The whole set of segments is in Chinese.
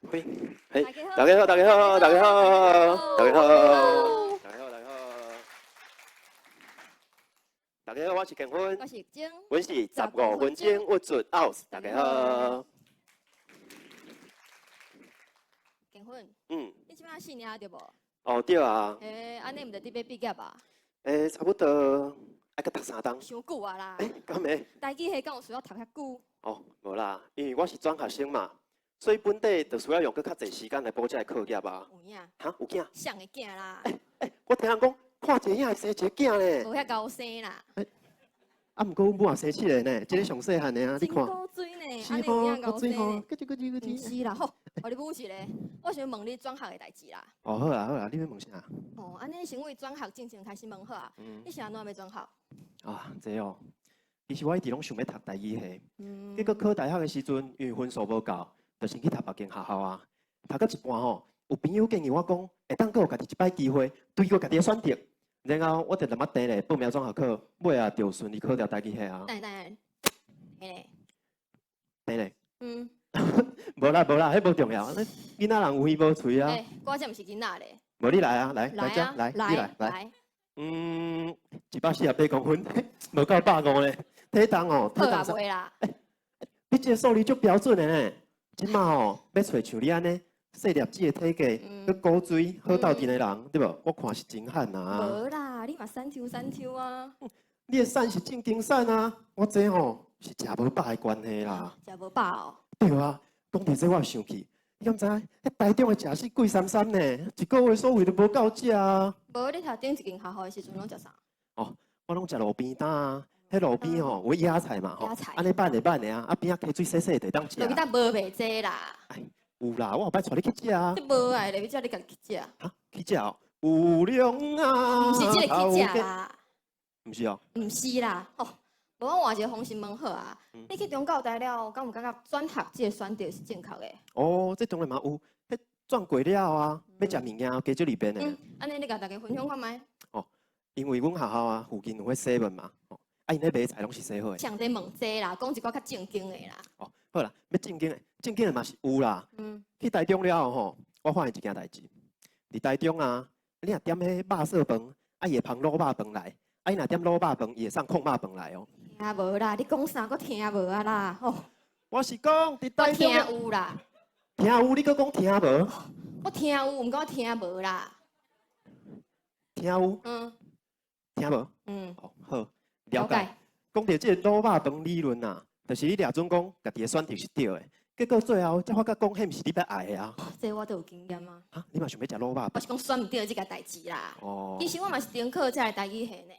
嘿，嘿，大家好，大家好，大家好，大家好，大家好，大家好，大家好，我是建勋，我是钟，阮是15分钟握准 out，大家好。建勋，你即摆4年对无？哦，对啊。安尼毋着伫要毕业啊？差不多爱个读3档。伤久啊啦。敢会？台语迄敢有需要读遐久？哦，无啦，因为我是转学生嘛，所以本地就需要用搁较侪时间来补这个课业啊。有影？哈，有囝？像的囝啦。我听人讲，看一个影会生一个囝呢。无遐高生啦。啊，毋过阮母也生7个呢，这个上细汉的啊，你看。真古水呢，是安尼有影高生吼，呢？毋是啦，吼，我你问一个，我想问你转学的代志啦。哦，好啊，好啊，你要问啥？哦，安尼先为转学进前开始问好啊。你是安怎要转学？啊，这哦，其实我一直拢想要读台语系，结果考大学的时阵，因为分数无够，就先去读别间学校啊。读到一半吼，有朋友建议我讲，会当搁有家己一摆机会，对我家己的选择。然后我就那么等咧，报名转学考，尾啊就顺利考掉台语系啊。等等，嘿。等咧。无啦，迄无重要。囡仔人有耳无喙啊。我这毋是囡仔咧。无你来啊，来，来遮，来，你来。148公分，无够150咧。体重哦，好啦，袂啦。你这数字足标准的呢。即马哦，要找像你安尼细粒子的体格，佮骨髓好斗阵的人，对无？我看是真罕啊。无啦，你嘛3抽啊。你的瘦是正经瘦啊，我这吼是食无饱的关系啦。食无饱哦。对啊，讲到这我想起，你敢知？迄台中的食是贵33呢，一个月所费都无够食啊。无你头顶一间学校的时阵拢食啥？哦，我拢食路边摊啊，迄路边吼有野菜嘛吼，安尼拌的啊，边仔溪水洗洗就当食。路边摊无卖这啦。有啦，我后摆带你去食啊。你无爱咧，要叫你家己去食。哈，去食哦。有量啊。毋是这个去食啦。毋是哦。毋是啦，哦，无我换一个方式问好啊。你去中教大了，敢有感觉转学这个选择是正确的？哦，这当然嘛有，迄转过了啊，要食物件加少里边的。安尼你甲大家分享看觅。哦，因为阮学校啊附近有迄7-Eleven嘛，哦，啊因咧卖菜拢是洗好的。上在问这啦，讲一寡较正经的啦。哦，好啦，要正经的嘛是有啦。去台中了后吼，我发现一件代志，伫台中啊，你若点迄肉色饭，啊伊会放卤肉饭来，啊伊若点卤肉饭，伊会送控肉饭来哦。听无啦，你讲啥？我听无啊啦，哦。我是讲伫台中。我听有啦。听有，你搁讲听无？我听有，毋过我听无啦。听有？听无？哦，好，了解。讲到这卤肉饭理论啊，就是你掠准讲家己的选择是对的，结果最后才发觉讲，迄毋是你要爱的啊。这我都有经验啊。哈，你嘛想要食卤肉饭？我是讲选毋对这个代志啦。哦。其实我嘛是顶课才来台语系呢。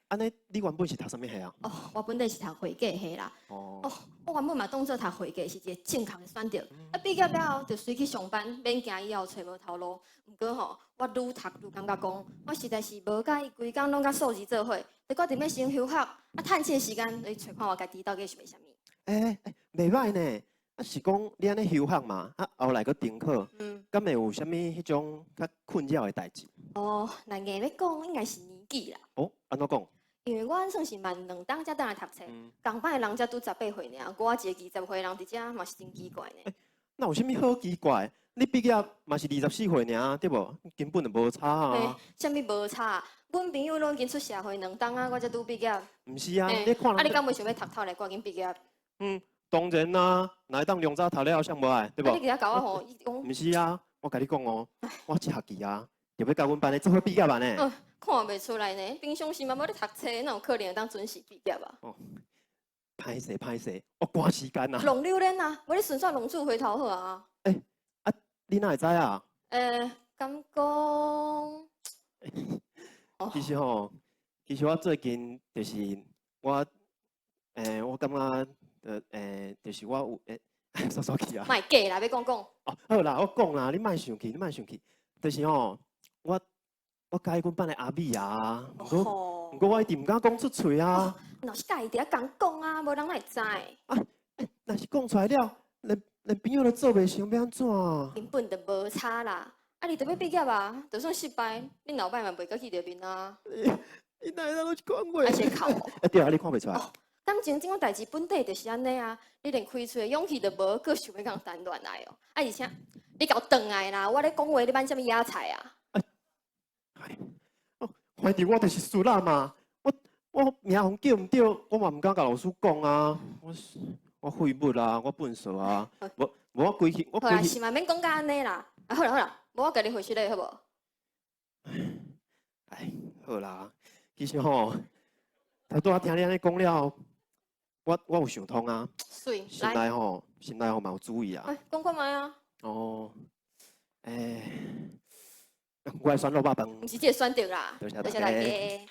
安尼，你原本是读啥物系啊？哦，我本来是读会计系啦。哦，我原本嘛当做读会计是一个正确的选择。啊，毕业了后就随去上班，免惊以后找无头路。毋过吼，我愈读愈感觉讲，我实在是无介意规工拢甲数字做伙，就决定要先休学，啊，趁这时间来找看我家己到底是要啥物。袂歹呢。啊，是讲你安尼休学嘛，啊后来搁重考，敢会有啥物迄种较困扰的代志？哦，那硬要讲应该是年纪啦。哦，安怎讲？因为我算是慢2档才倒来读册，同班的人才拄18岁尔，我一个20岁的人伫遮嘛是真奇怪呢。那有啥物好奇怪？你毕业嘛是24岁尔，对无？根本就无差啊。啥物无差？阮朋友拢已经出社会2档啊，我才拄毕业。毋是啊，你看人。啊，你敢袂想要读透来赶紧毕业？当然啦，哪会当量早读了想无爱，对无？你其他甲我吼，伊讲。毋是啊，我甲你讲哦，我一学期啊，就要甲阮班的做伙毕业班呢。看袂出来呢，平常时嘛无咧读册，哪有可能会当准时毕业啊？哦，歹势，我赶时间啊。弄溜练啊，无你顺续弄厝回头好啊。你哪会知啊？敢讲。其实我最近就是我感觉就是我有说去啊。莫假啦，要讲。哦，好啦，我讲啦，你莫生气，就是吼，我介意阮班的阿美啊，不过我一直毋敢讲出嘴啊。若是介意，伫遐讲讲啊，无人会知。若是讲出来了，连朋友都做袂成，要安怎？根本就无差啦。啊，你都要毕业啊，就算失败，恁老爸嘛袂阁去着面啊。你哪会当去讲话？还是哭？对啊，你看袂出来。当前这种代志本底就是安尼啊，你连开喙的勇气都无，佫想要共谈恋爱哦。啊，而且你搞转来啦，我咧讲话，你扮什么野菜啊？怀疑我就是输啦嘛，我名红叫唔对，我嘛唔敢甲老师讲啊，我废物啊，我笨手啊，无我规气，好啦，是嘛免讲甲安尼啦。啊，好啦好啦，无我甲你回去咧，好无？哎，好啦，其实吼，头拄仔听你安尼讲了，我有想通啊，水心内吼嘛有主意啊。哎，讲看卖啊。哦，我来选萝卜饭。毋是这个选择啦，多谢大多谢大家。家。